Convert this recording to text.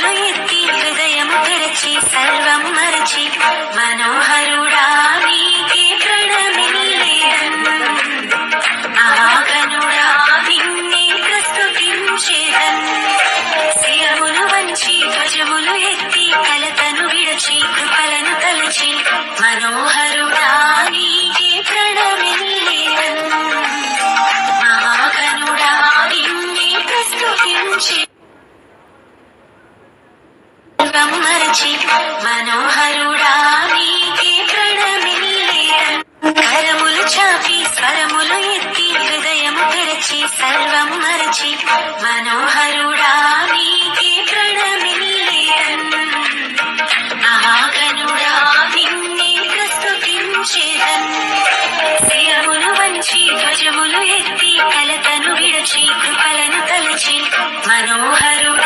కరములు ఎత్తి హృదయము తెరచి సర్వం మరచి మనోహరుడా నీకే ప్రణమిల్లేదన్ మహాగణుడా నిన్నే ప్రస్తుతించేదన్ శిరములు వంచి ధ్వజములు ఎత్తి కలతను విడచి కృపలను తలచి మనోహరుడా నీకే ప్రణమిల్లేదన్ మహాగణుడా నిన్నే ప్రస్తుతించే మరచి మనోహరుడా నీకే ప్రణమిల్లేదన్ కరములు చాపి స్వరములు ఎత్తి హృదయము తెరచి సర్వం మరచి మనోహరుడా నీకే ప్రణమిల్లేదన్ మహాగణుడా నిన్నే ప్రస్తుతించేదన్ శిరములు వంచి ధ్వజములు ఎత్తి కలతను విడచి కృపలను తలచి మనోహరుడా